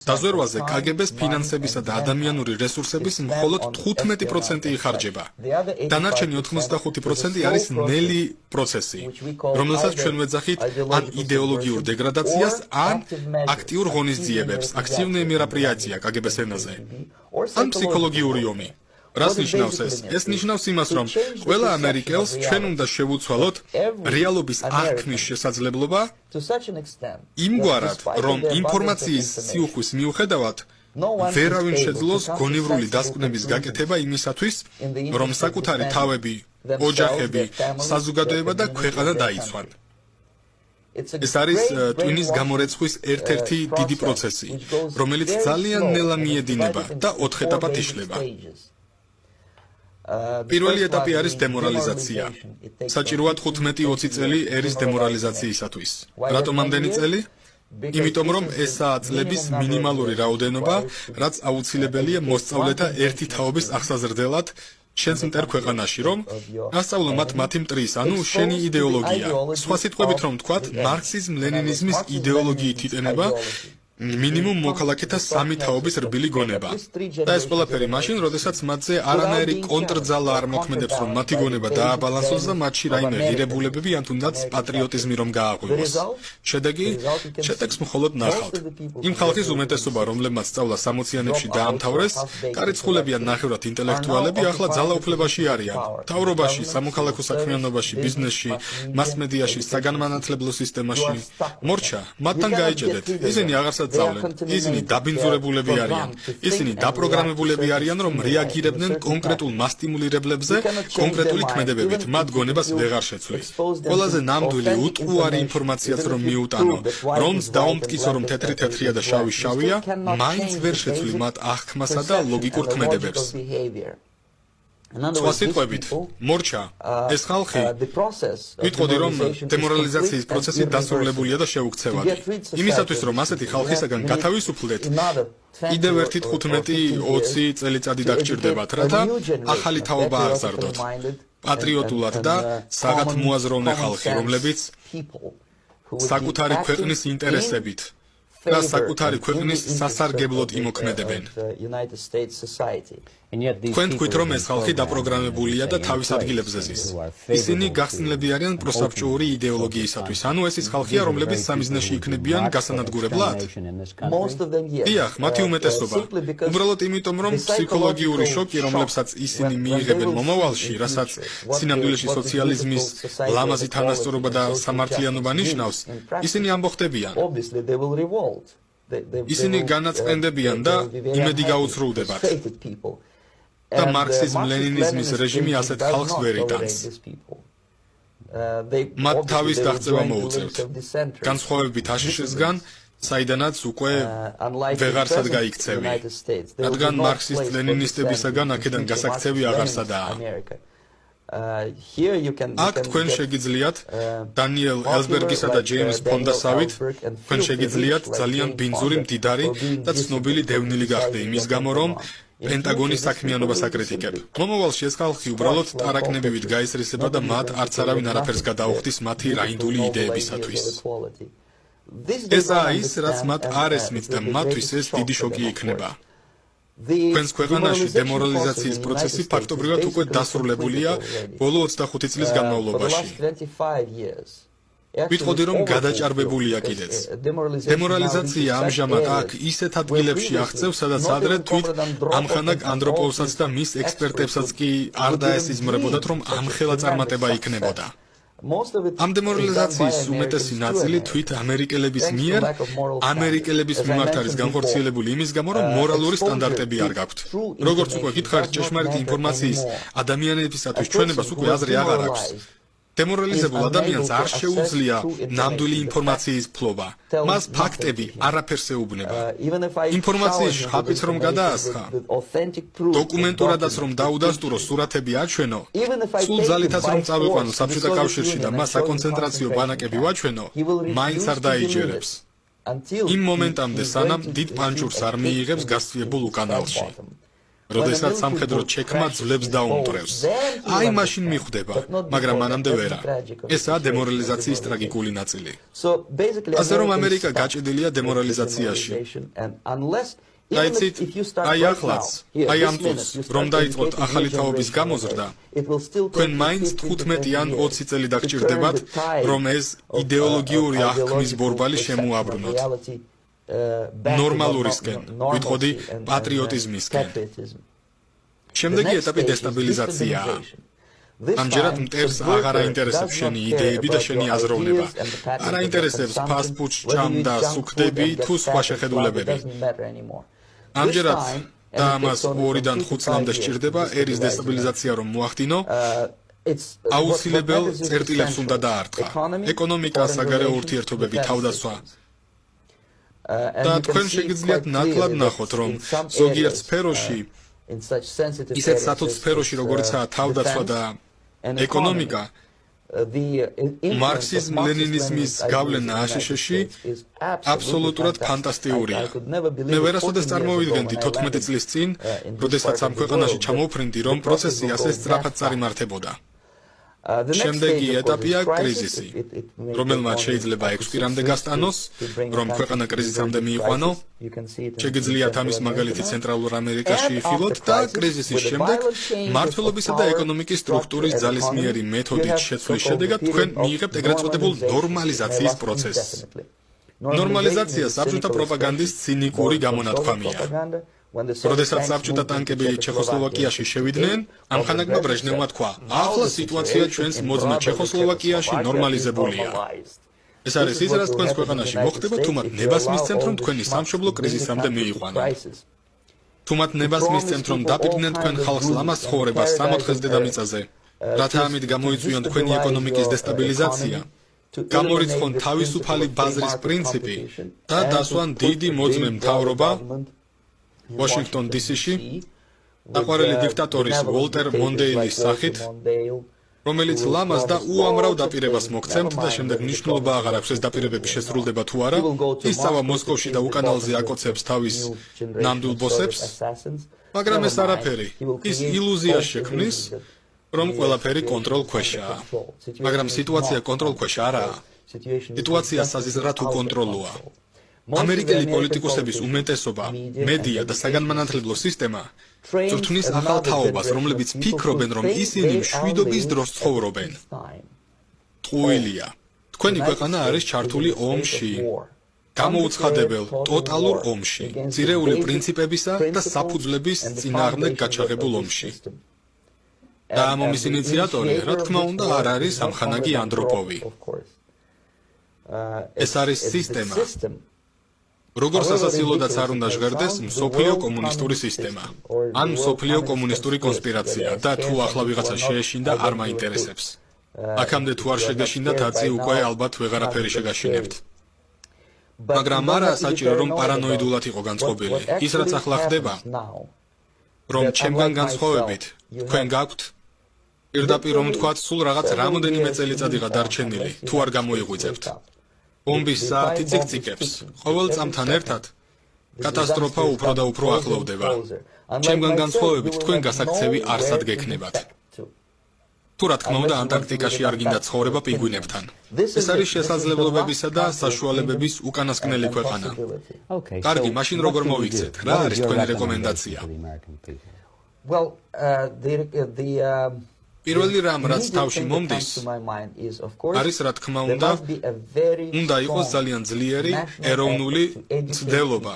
დაზვერვაზე KGB-ს ფინანსებისა და ადამიანური რესურსების მხოლოდ 15% იხარჯება. დანარჩენი 85% არის ნელი პროცესი, რომელსაც ჩვენ ვეძახით ან იდეოლოგიურ დეგრადაციას, ან აქტიურ ღონისძიებებს, აქტივნე мероприятия KGB-ს ენაზე, ან ფსიქოლოგიური ომი. რას ნიშნავს ეს? ეს ნიშნავს იმას, რომ ყველა ამერიკელს ჩვენ უნდა შევუცვალოთ რეალობის აღქმის შესაძლებლობა იმგვარად, რომ ინფორმაციის სიუხვის მიუხედავად ვერავინ შეძლოს გონივრული დასკვნების გაკეთება იმისათვის, რომ საკუთარი თავები, ოჯახები, საზოგადოება და ქვეყანა დაიცვან. ეს არის ტვინის გამორეცხვის ერთ-ერთი დიდი პროცესი, რომელიც ძალიან ნელა მიედინება და 4 ეტაპად იშლება. პირველი ეტაპი არის დემორალიზაცია. საჭიროა 15-20 წელი ერის დემორალიზაციისათვის. რატომ ამდენი წელი? იმიტომ რომ ესაა წლების მინიმალური რაოდენობა, რაც აუცილებელია მოსწავლეთა ერთი თაობის აღსაზრდელად შენს მტერ ქვეყანაში, რომ ასწავლო მათ მათი მტრის, ანუ შენი იდეოლოგია. სხვა სიტყვებით რომ ვთქვათ, მარქსიზმ-ლენინიზმის იდეოლოგიით იტენება მინიმუმ მოქალაქეთა 3 თაობის რბილი გონება. და ეს ყველაფერი მაშინ, როდესაც მათზე არანაირი კონტრძალა არ მოქმედებს, რომ მათი გონება დააბალანსოს და მათში რაიმე ღირებულებები ან თუნდაც პატრიოტიზმი რომ გააღვივოს. შედეგს მხოლოდ ნახავთ. იმ ხალხის უმეტესობა, რომლებმაც სწავლა 60-იანებში დაამთავრეს, კარიცხულები ან ნახევრად ინტელექტუალები, ახლა ძალაუფლებაში არიან. მთავრობაში, სამოქალაქო საქმიანობაში, ბიზნესში, მასმედიაში, საგანმანათლებლო სისტემაში. მორჩა, მათთან გაიჭედეთ. ისინი აღარს ისინი დაბინძურებულები არიან. ისინი დაპროგრამებულები არიან, რომ რეაგირებდნენ კონკრეტულ მასტიმულირებლებზე კონკრეტული ქმედებებით. მათ გონებას ვეღარ შეცვლის. ყველაზე ნამდვილი უტყუარი ინფორმაციაც რომ მიუტანო, რომც დაუმტკიცო, რომ თეთრი თეთრია და შავი შავია, მაინც ვერ შეცვლი მათ აღქმასა და ლოგიკურ ქმედებებს. სხვა სიტყვებით, მორჩა, ეს ხალხი ვიტყოდი, რომ დემორალიზაციის პროცესი დასრულებულია და შეუქცევადი. იმისათვის, რომ ასეთი ხალხისაგან გათავისუფლდეთ, კიდევ ერთი 15-20 წელიწადი დაგჭირდებათ, რათა ახალი თაობა აღზარდოთ. პატრიოტულად და საღათ მოაზროვნე ხალხი, რომლებიც საკუთარი ქვეყნის ინტერესებით და საკუთარი ქვეყნის სასარგებლოდ იმოქმედებენ. თქვენ თქვით, რომ ეს ხალხი დაპროგრამებულია და თავის ადგილებზე ზის. ისინი გახსნილები არიან პროსაბჭოური იდეოლოგიისათვის, ანუ ეს ის ხალხია, რომლებიც სამიზნეში იქნებიან გასანადგურებლად? დიახ, მათი უმეტესობა. უბრალოდ იმიტომ, რომ ფსიქოლოგიური შოკი, რომლებსაც ისინი მიიღებენ მომავალში, რასაც სინამდვილეში სოციალიზმის ლამაზი თანასწორობა და სამართლიანობა ნიშნავს, ისინი ამბოხდებიან. ისინი განაწყენდებიან და იმედი გაუცრუვდებათ. და მარქსიზმ-ლენინიზმის რეჟიმი ასეთ ხალხს ვერ იტანს. მათ თავის დაღწევა მოუწევთ. განსხვავებით აშშ-სგან, საიდანაც უკვე ვეღარსად გაიქცევი. რადგან მარქსისტ-ლენინისტებისაგან აქედან გასაქცევი აღარსადაა. აქ თქვენ შეგიძლიათ დანიელ ელსბერგისა და ჯეიმს ფონდასავით, თქვენ შეგიძლიათ ძალიან ბინძური, მდიდარი და ცნობილი დევნილი გახდე იმის გამო, რომ პენტაგონის საქმიანობას აკრიტიკებ. მომავალში ეს ხალხი უბრალოდ ტარაკნებივით გაესრისება და მათ არც არავინ არაფერს გადაუხდის მათი რაინდული იდეებისათვის. ესაა ის, რაც მათ არ ესმით და მათთვის ეს დიდი შოკი იქნება. თქვენს ქვეყანაში დემორალიზაციის პროცესი ფაქტობრივად უკვე დასრულებულია ბოლო 25 წლის განმავლობაში. ვიტყოდი, რომ გადაჭარბებულია კიდეც. დემორალიზაცია ამჟამად აქ ისეთ ადგილებში აღწევს, სადაც ადრე თვით ამხანაგ ანდროპოვსაც და მის ექსპერტებსაც კი არ დაესიზმრებოდათ, რომ ამხელა წარმატება იქნებოდა. ამ დემორალიზაციის უმეტესი ნაწილი თვით ამერიკელების მიერ ამერიკელების მიმართ არის განხორციელებული იმის გამო, რომ მორალური სტანდარტები არ გაქვთ. როგორც უკვე გითხარით, ჭეშმარიტი ინფორმაციის ადამიანებისათვის ჩვენებას უკვე აზრი აღარ აქვს. დემორალიზებულ ადამიანს არ შეუძლია ნამდვილი ინფორმაციის ფლობა. მას ფაქტები არაფერს ეუბნება. ინფორმაციის შხაპიც რომ გადაასხა, დოკუმენტურადაც რომ დაუდასტურო, სურათები აჩვენო, სულ ძალითაც რომ წავიყვანო საბჭოთა კავშირში და მას საკონცენტრაციო ბანაკები ვაჩვენო, მაინც არ დაიჯერებს. იმ მომენტამდე, სანამ დიდ პანჯურს არ მიიღებს გასწიებულ უკანალში. როდესაც სამხედრო ჩექმა ძლებს დაუმტვრევს. აი მაშინ მიხვდება, მაგრამ მანამდე ვერა. ესაა დემორალიზაციის ტრაგიკული ნაწილი. ასე რომ ამერიკა გაჭედილია დემორალიზაციაში. დაიცით, აი ახლაც, აი ამ წუთს, რომ დაიწყოთ ახალი თაობის გამოზრდა, თქვენ მაინც 15 ან 20 წელი დაგჭირდებათ, რომ ეს იდეოლოგიური აღქმის ბორბალი შემოაბრუნოთ. ნორმალურისკენ, ვიტყოდი პატრიოტიზმისკენ. შემდეგი ეტაპი დესტაბილიზაციაა. ამჯერად მტერს აღარ აინტერესებს შენი იდეები და შენი აზროვნება. არ აინტერესებს ფასტფუდს ჭამ და სუქდები თუ სხვა შეხედულებები. ამჯერად და ამას 2-დან 5 წლამდე სჭირდება ერის დესტაბილიზაცია რომ მოახდინო. აუცილებელ წერტილებს უნდა დაარტყა. ეკონომიკა, საგარეო ურთიერთობები, თავდაცვა. და თქვენ შეგიძლიათ ნაკლად ნახოთ, რომ ზოგიერთ სფეროში, ისეთ სათვალ სფეროში, როგორიცაა თავდაცვა და ეკონომიკა, მარქსიზმ-ლენინიზმის გავლენა აშშ-ში აბსოლუტურად ფანტასტიურია. მე ვერასოდეს წარმოვიდგენდი 14 წლის წინ, როდესაც ამ ქვეყანაში ჩამოვფრინდი, რომ პროცესი ასე სწრაფად წარიმართებოდა. შემდეგი ეტაპია კრიზისი, რომელმაც შეიძლება 6 კვირამდე გასტანოს, რომ ქვეყანა კრიზისამდე მიიყვანო. შეგიძლიათ ამის მაგალითი ცენტრალურ ამერიკაში იხილოთ და კრიზისის შემდეგ მმართველობისა და ეკონომიკის სტრუქტურის ძალისმიერი მეთოდით შეცვლის შედეგად თქვენ მიიღებთ ეგრეთ წოდებულ ნორმალიზაციის პროცესს. ნორმალიზაცია საბჭოთა პროპაგანდის ცინიკური გამონათქვამია. როდესაც საბჭოთა ტანკები ჩეხოსლოვაკიაში შევიდნენ, ამხანაგმა ბრეჟნევმა თქვა: ახლა სიტუაცია ჩვენს მოძმე ჩეხოსლოვაკიაში ნორმალიზებულია. ეს არის ის, რაც თქვენს ქვეყანაში მოხდება, თუ მათ ნებას მისცემთ, რომ თქვენი სამშობლო კრიზისამდე მიიყვანონ. თუ მათ ნებას მისცემთ, რომ დაპირდნენ თქვენ ხალხს ლამაზ ცხოვრებას 60 დედამიწაზე, რათა ამით გამოიწვიონ თქვენი ეკონომიკის დესტაბილიზაცია, გამორიცხონ თავისუფალი ბაზრის პრინციპი და დასვან დიდი მოძმე მთავრობა ვაშინგტონ DC-ში, დაყვარელი დიქტატორის ვოლტერ მონდეილის სახით, რომელიც ლამაზ და უამრავ დაპირებას მოგცემთ და შემდეგ მნიშვნელობა აღარ აქვს ეს დაპირებები შესრულდება თუ არა, ის წავა მოსკოვში და უკანალზე აკოცებს თავის ნამდვილ ბოსებს, მაგრამ ეს არაფერი, ის ილუზიას შექმნის, რომ ყველაფერი კონტროლ ქვეშაა. მაგრამ სიტუაცია კონტროლ ქვეშ არაა. სიტუაცია საზიზრად უკონტროლოა. ამერიკელი პოლიტიკოსების უმეტესობა, მედია და საგანმანათლებლო სისტემა წვრთნის ახალ თაობას, რომლებიც ფიქრობენ, რომ ისინი მშვიდობის დროს ცხოვრობენ. ტყუილია. თქვენი ქვეყანა არის ჩართული ომში. გამოუცხადებელ, ტოტალურ ომში, ძირეული პრინციპებისა და საფუძვლების წინააღმდეგ გაჩაღებულ ომში. და ამ ომის ინიციატორი, რა თქმა უნდა, არ არის ამხანაგი ანდროპოვი. ეს არის სისტემა. როგორც სასაცილოდაც არ უნდა ჟღერდეს მსოფლიო კომუნისტური სისტემა, ან მსოფლიო კომუნისტური კონსპირაცია და თუ ახლა ვიღაცა შეეშინდა არ მაინტერესებს. აქამდე თუ არ შეგეშინდა თაცი უკვე ალბათ ვეღარაფერი შეგაშინებთ. მაგრამ არა საჭირო რომ პარანოიდულად იყო განწყობილი. ის რაც ახლა ხდება, რომ ჩემგან განსხვავებით თქვენ გაქვთ პირდაპირ რომ თქვათ სულ რაღაც რამოდენიმე წელიწადიღა დარჩენილი, თუ არ გამოიღვიძებთ. ბომბის საათი ციკციკებს, ყოველ წამთან ერთად კატასტროფა უფრო და უფრო ახლოვდება. ჩემგან განსხვავებით თქვენ გასაქცევი არსად გექნებათ. თუ რა თქმა უნდა ანტარქტიკაში არ გინდა ცხოვრება პინგვინებთან. ეს არის შესაძლებლობებისა და საშუალებების უკანასკნელი ქვეყანა. კარგი, მაშინ როგორ მოვიქცეთ? რა არის თქვენი რეკომენდაცია? პირველი რამ, რაც თავში მომდის, არის რა თქმა უნდა, უნდა იყოს ძალიან ძლიერი ეროვნული მცდელობა